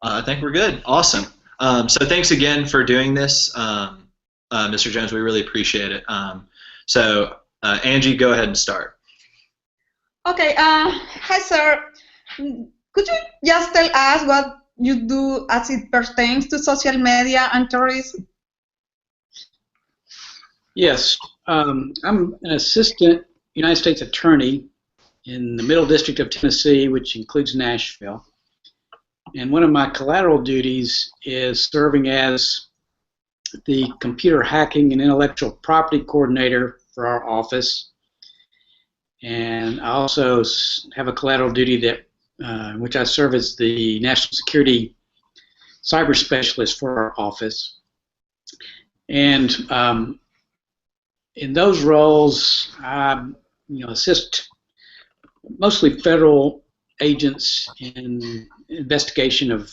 I think we're good. Awesome. So thanks again for doing this, Mr. Jones. We really appreciate it. Angie, go ahead and start. Okay. Hi, sir. Could you just tell us what you do as it pertains to social media and terrorism? Yes. I'm an assistant United States attorney in the Middle District of Tennessee, which includes Nashville. And one of my collateral duties is serving as the computer hacking and intellectual property coordinator for our office. And I also have a collateral duty that which I serve as the national security cyber specialist for our office. And in those roles, I assist mostly federal agents in investigation of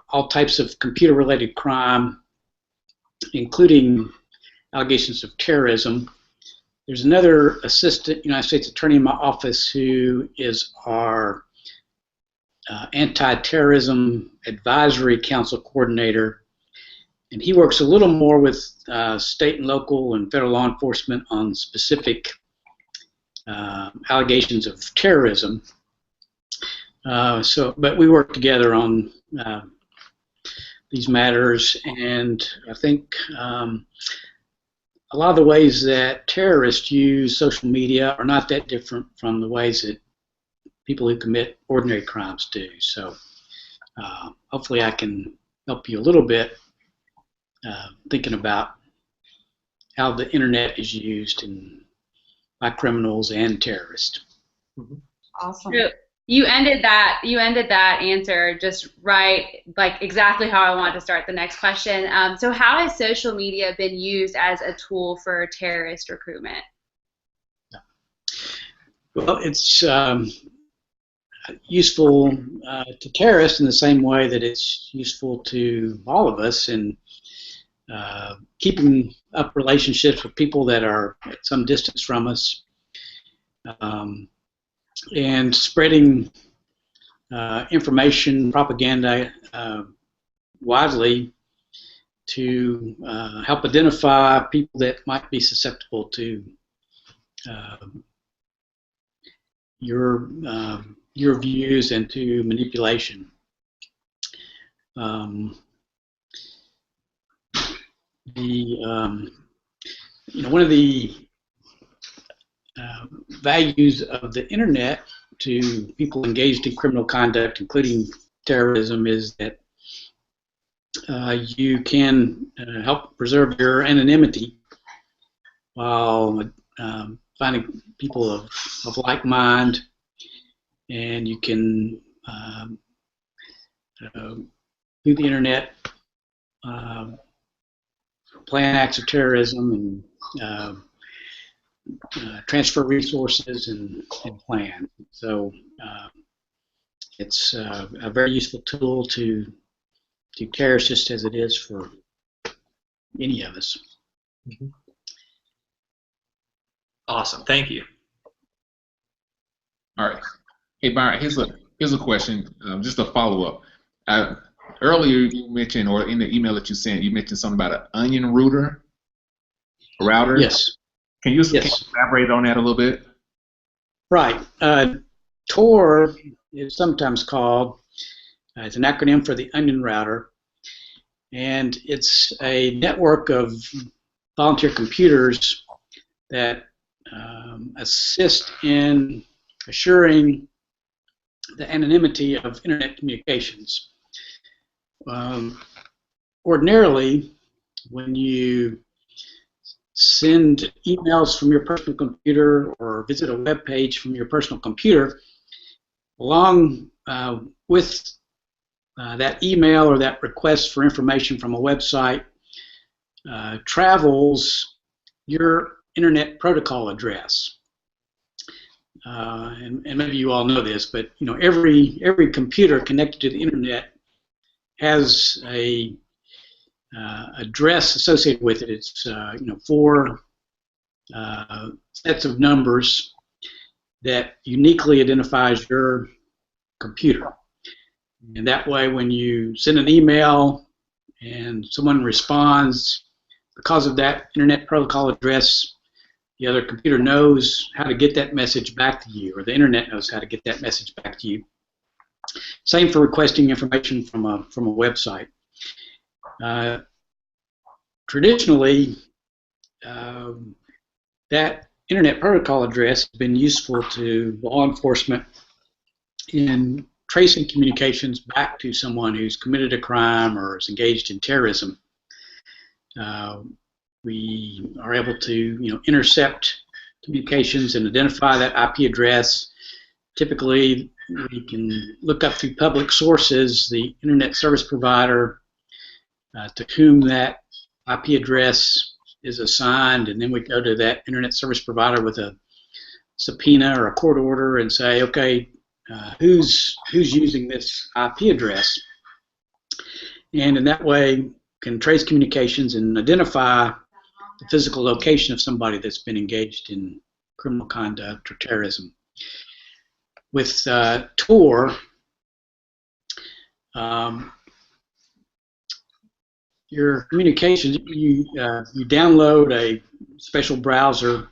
all types of computer-related crime, including allegations of terrorism. There's another assistant United States attorney in my office who is our anti-terrorism advisory council coordinator, and he works a little more with state and local and federal law enforcement on specific allegations of terrorism. But we work together on these matters, and I think a lot of the ways that terrorists use social media are not that different from the ways that people who commit ordinary crimes do. So hopefully I can help you a little bit thinking about how the internet is used by criminals and terrorists. Awesome. You ended that answer just right, like exactly how I want to start the next question. So how has social media been used as a tool for terrorist recruitment? Well, it's useful to terrorists in the same way that it's useful to all of us in keeping up relationships with people that are at some distance from us, and spreading information, propaganda widely to help identify people that might be susceptible to your views and to manipulation. One of the values of the internet to people engaged in criminal conduct, including terrorism, is that you can help preserve your anonymity while finding people of like mind, and you can through the internet plan acts of terrorism and transfer resources and plan. So it's a very useful tool to terrorists, just as it is for any of us. Mm-hmm. Awesome, thank you. All right. Hey, Byron, here's a question, just a follow-up. Earlier you mentioned, or in the email that you sent, you mentioned something about an onion router. Yes. Can you elaborate on that a little bit? Right. Tor is sometimes called, it's an acronym for the onion router, and it's a network of volunteer computers that assist in assuring the anonymity of internet communications. Ordinarily, when you send emails from your personal computer or visit a web page from your personal computer, along with that email or that request for information from a website travels your internet protocol address. And maybe you all know this, but every computer connected to the internet has a address associated with it. It's 4 sets of numbers that uniquely identifies your computer. And that way, when you send an email and someone responds, because of that internet protocol address, the other computer knows how to get that message back to you, or the internet knows how to get that message back to you. Same for requesting information from a website. Traditionally, that internet protocol address has been useful to law enforcement in tracing communications back to someone who's committed a crime or is engaged in terrorism. We are able to, intercept communications and identify that IP address. Typically, we can look up through public sources the internet service provider to whom that IP address is assigned, and then we go to that internet service provider with a subpoena or a court order and say, okay, who's using this IP address? And in that way, can trace communications and identify the physical location of somebody that's been engaged in criminal conduct or terrorism. With Tor, your communications, you download a special browser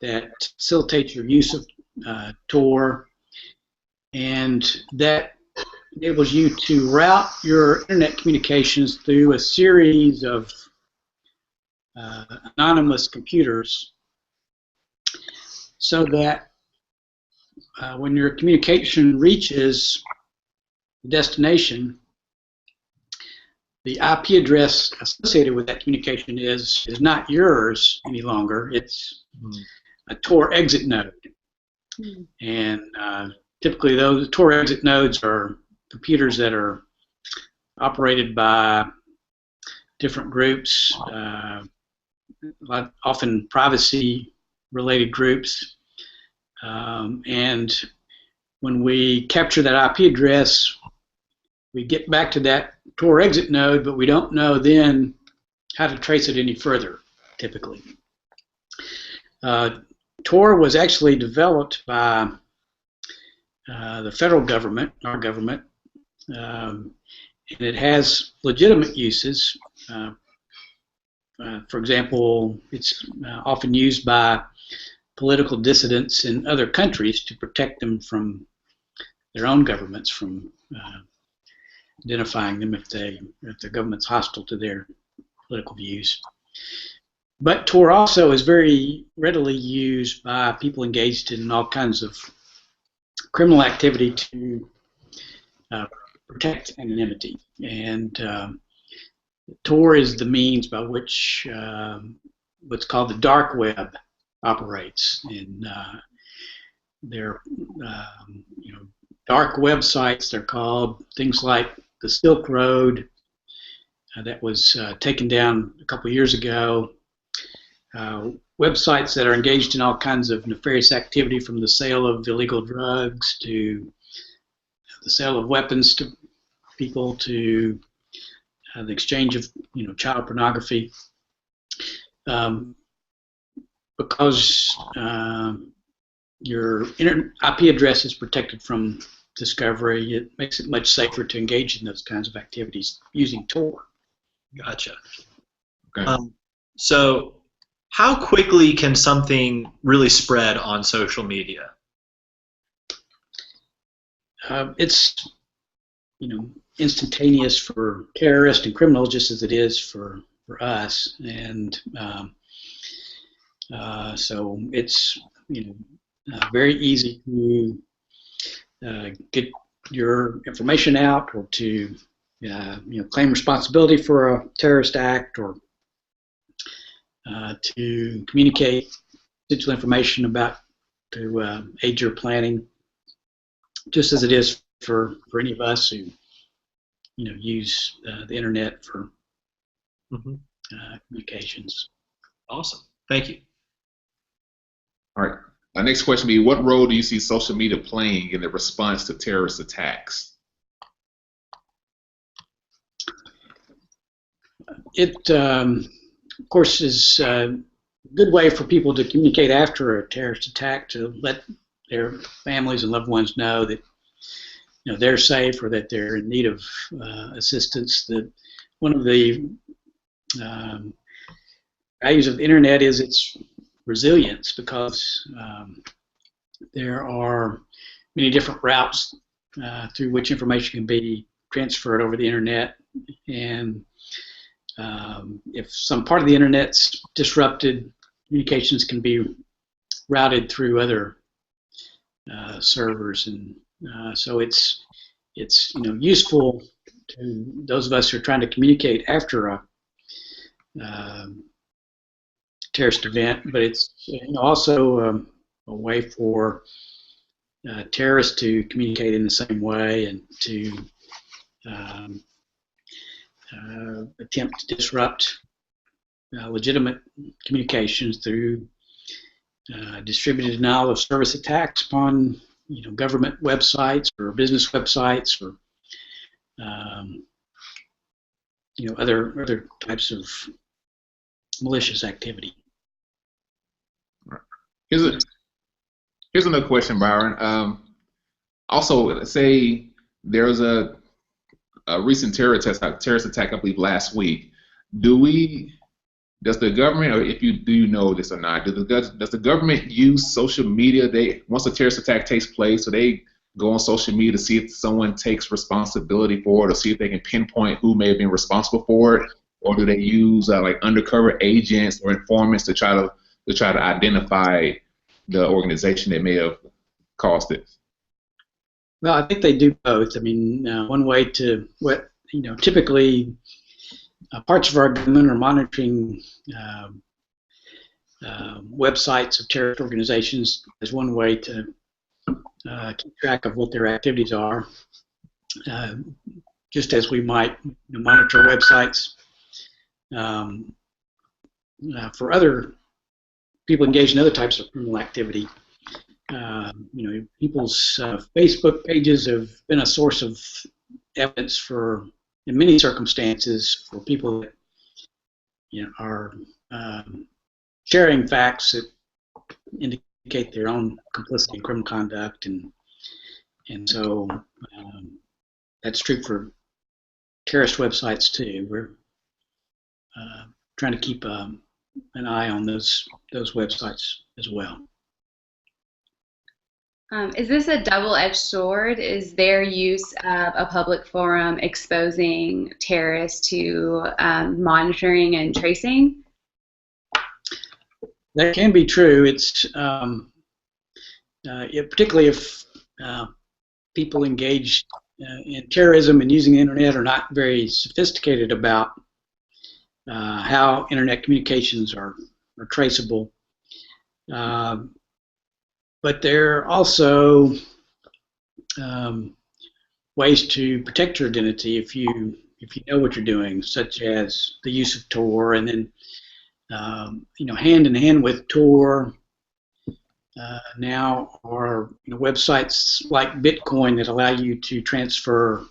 that facilitates your use of Tor, and that enables you to route your internet communications through a series of anonymous computers, so that when your communication reaches the destination, the IP address associated with that communication is not yours any longer. It's a Tor exit node. And typically those Tor exit nodes are computers that are operated by different groups, often privacy-related groups. And when we capture that IP address, we get back to that Tor exit node, but we don't know then how to trace it any further, typically. Tor was actually developed by the federal government, our government, and it has legitimate uses. For example, it's often used by political dissidents in other countries to protect them from their own governments from identifying them if the government's hostile to their political views. But Tor also is very readily used by people engaged in all kinds of criminal activity to protect anonymity. And Tor is the means by which what's called the dark web operates. And they're dark websites. They're called things like the Silk Road that was taken down a couple of years ago. Websites that are engaged in all kinds of nefarious activity, from the sale of illegal drugs to the sale of weapons to people to the exchange of child pornography. Because your IP address is protected from discovery, it makes it much safer to engage in those kinds of activities using Tor. Gotcha. Okay. So how quickly can something really spread on social media? It's instantaneous for terrorists and criminals, just as it is for us. And so it's very easy to get your information out, or to claim responsibility for a terrorist act, or to communicate digital information about to aid your planning, just as it is for any of us who use the internet for communications. Awesome. Thank you. All right. My next question will be, what role do you see social media playing in the response to terrorist attacks? It, of course, is a good way for people to communicate after a terrorist attack, to let their families and loved ones know that they're safe or that they're in need of assistance. That one of the values of the internet is its resilience, because there are many different routes through which information can be transferred over the internet, and if some part of the internet's disrupted, communications can be routed through other servers, and so it's useful to those of us who are trying to communicate after a terrorist event, but it's also a way for terrorists to communicate in the same way and to attempt to disrupt legitimate communications through distributed denial of service attacks upon government websites or business websites, or other types of malicious activity. Here's another question, Byron. Also, say there's a recent terrorist attack, I believe, last week. Does the government, or do you know this or not, does the government use social media? Once a terrorist attack takes place, so they go on social media to see if someone takes responsibility for it, or see if they can pinpoint who may have been responsible for it, or do they use like undercover agents or informants to try to identify the organization that may have caused it? Well, I think they do both. I mean, one way to typically parts of our government are monitoring websites of terrorist organizations as one way to keep track of what their activities are, just as we might monitor websites for other people engaged in other types of criminal activity. People's Facebook pages have been a source of evidence in many circumstances, for people that are sharing facts that indicate their own complicity in criminal conduct, and so that's true for terrorist websites too. We're trying to keep an eye on those websites as well. Is this a double-edged sword? Is their use of a public forum exposing terrorists to monitoring and tracing? That can be true. It's particularly if people engaged in terrorism and using the internet are not very sophisticated about how internet communications are traceable. But there are also ways to protect your identity if you know what you're doing, such as the use of Tor, and then hand in hand with Tor now are websites like Bitcoin that allow you to transfer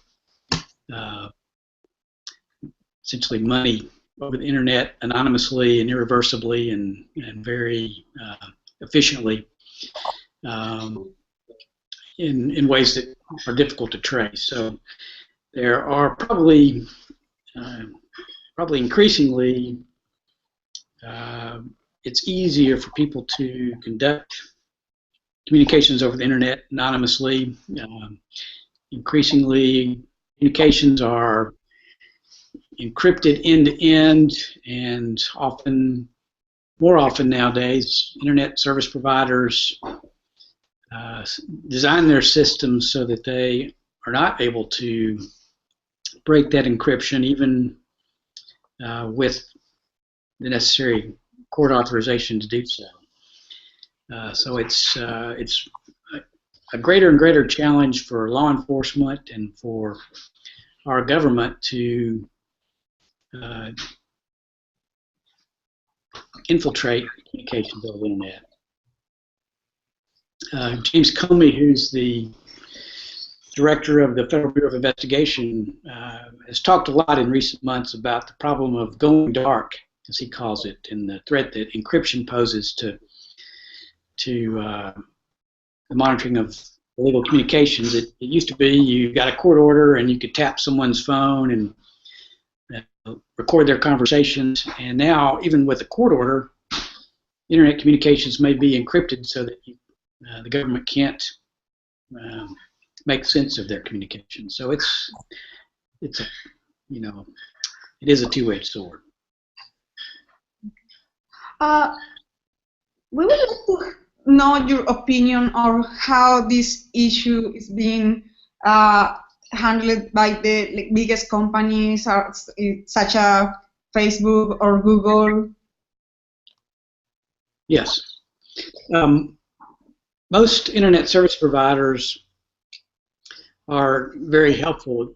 essentially money over the internet anonymously and irreversibly and very efficiently. In ways that are difficult to trace. So there are probably increasingly it's easier for people to conduct communications over the internet anonymously. Increasingly, communications are encrypted end-to-end, and more often nowadays, internet service providers design their systems so that they are not able to break that encryption, even with the necessary court authorization to do so. So it's a greater and greater challenge for law enforcement and for our government to infiltrate communications over the internet. James Comey, who's the director of the Federal Bureau of Investigation, has talked a lot in recent months about the problem of going dark, as he calls it, and the threat that encryption poses to the monitoring of legal communications. It used to be you got a court order and you could tap someone's phone and record their conversations, and now even with a court order, internet communications may be encrypted so that the government can't make sense of their communication. So it's a, it is a two-edged sword. We would like to know your opinion on how this issue is being handled by the biggest companies such as Facebook or Google. Yes. Most internet service providers are very helpful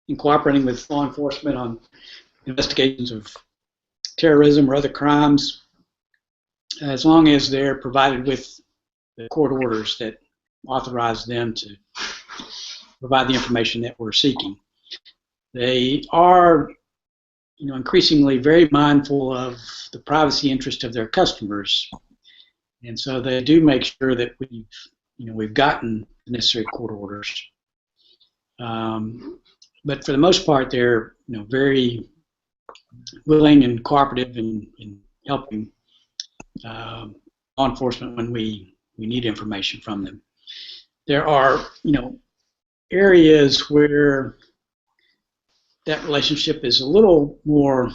in cooperating with law enforcement on investigations of terrorism or other crimes, as long as they're provided with the court orders that authorize them to provide the information that we're seeking. They are, increasingly very mindful of the privacy interest of their customers, and so they do make sure that we've gotten the necessary court orders. But for the most part, they're very willing and cooperative in helping law enforcement when we need information from them. There are areas where that relationship is a little more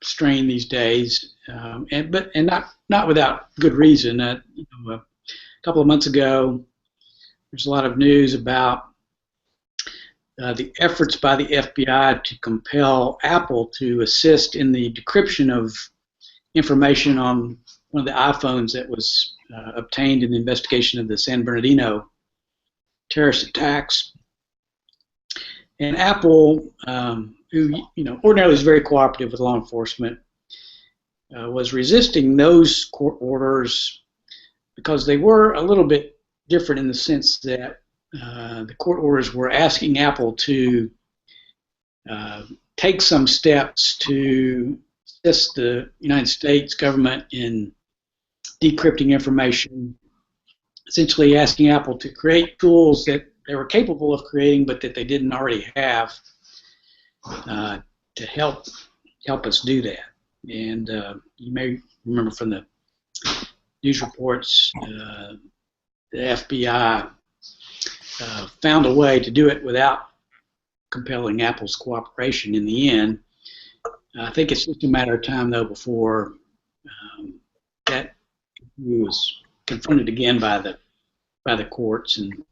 strained these days, and not without good reason. A couple of months ago, there's a lot of news about the efforts by the FBI to compel Apple to assist in the decryption of information on one of the iPhones that was obtained in the investigation of the San Bernardino terrorist attacks. And Apple, who ordinarily is very cooperative with law enforcement, was resisting those court orders because they were a little bit different in the sense that the court orders were asking Apple to take some steps to assist the United States government in decrypting information, essentially asking Apple to create tools that they were capable of creating but that they didn't already have to help us do that. And you may remember from the news reports, the FBI found a way to do it without compelling Apple's cooperation in the end. I think it's just a matter of time, though, before that was confronted again by the courts, and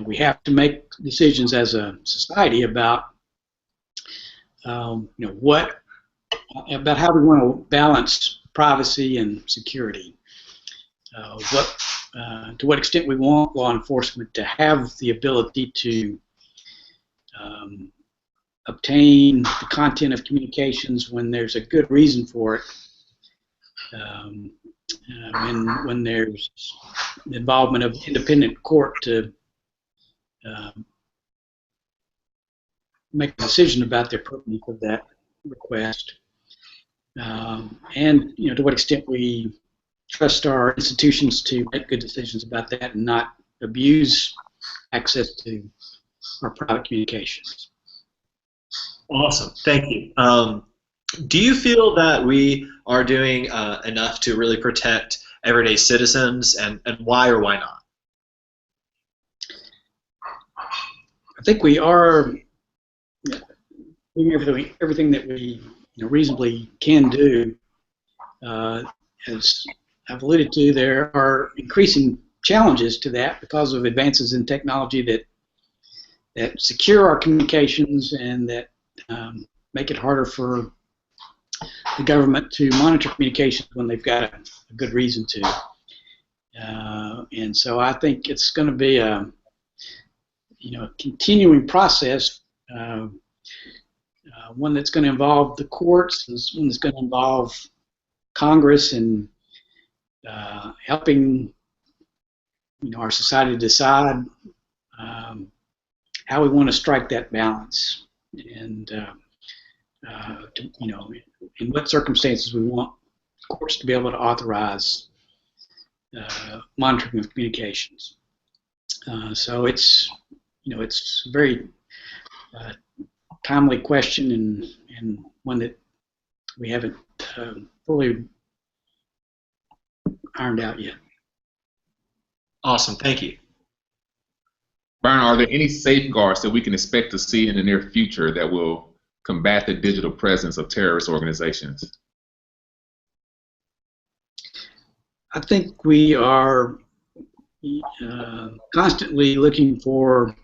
we have to make decisions as a society about about how we want to balance privacy and security. To what extent we want law enforcement to have the ability to obtain the content of communications when there's a good reason for it, when there's the involvement of independent court to make a decision about the appropriateness of that request, and to what extent we trust our institutions to make good decisions about that and not abuse access to our private communications. Awesome, thank you. Do you feel that we are doing enough to really protect everyday citizens, and why or why not? I think we are doing everything that we reasonably can do. As I've alluded to, there are increasing challenges to that because of advances in technology that secure our communications and that make it harder for the government to monitor communications when they've got a good reason to. And so I think it's going to be a continuing process, one that's going to involve the courts, one that's going to involve Congress and helping our society to decide how we want to strike that balance, and in what circumstances we want courts to be able to authorize monitoring of communications. So it's it's a very timely question and one that we haven't fully ironed out yet. Awesome, thank you. Byron, are there any safeguards that we can expect to see in the near future that will combat the digital presence of terrorist organizations? I think we are constantly looking for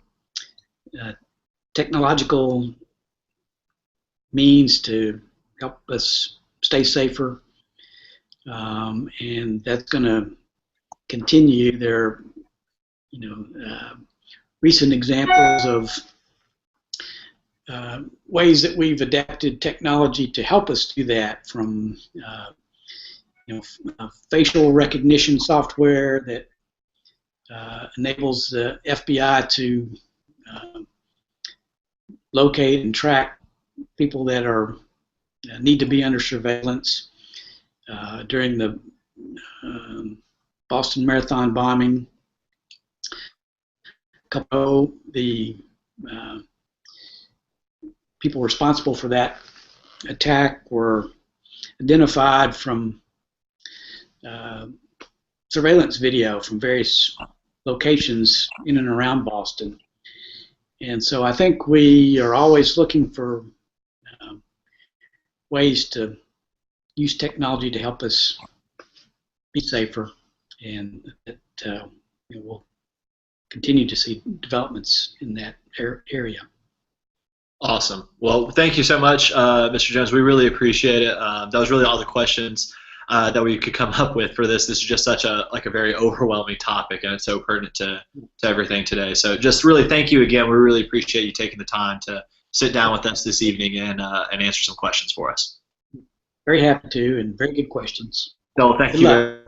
technological means to help us stay safer, and that's going to continue. There are, recent examples of ways that we've adapted technology to help us do that, from facial recognition software that enables the FBI to locate and track people that are need to be under surveillance. During the Boston Marathon bombing, the people responsible for that attack were identified from surveillance video from various locations in and around Boston. And so I think we are always looking for ways to use technology to help us be safer, and that we'll continue to see developments in that area. Awesome. Well, thank you so much, Mr. Jones. We really appreciate it. That was really all the questions that we could come up with for this. This is just such a very overwhelming topic, and it's so pertinent to everything today. So just really thank you again. We really appreciate you taking the time to sit down with us this evening and answer some questions for us. Very happy to, and very good questions. No, thank you.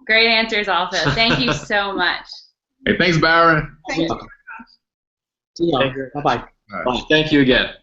Great answers also. Thank you so much. Hey, thanks, Byron. Thank you. See you. Bye-bye. Bye. Thank you again.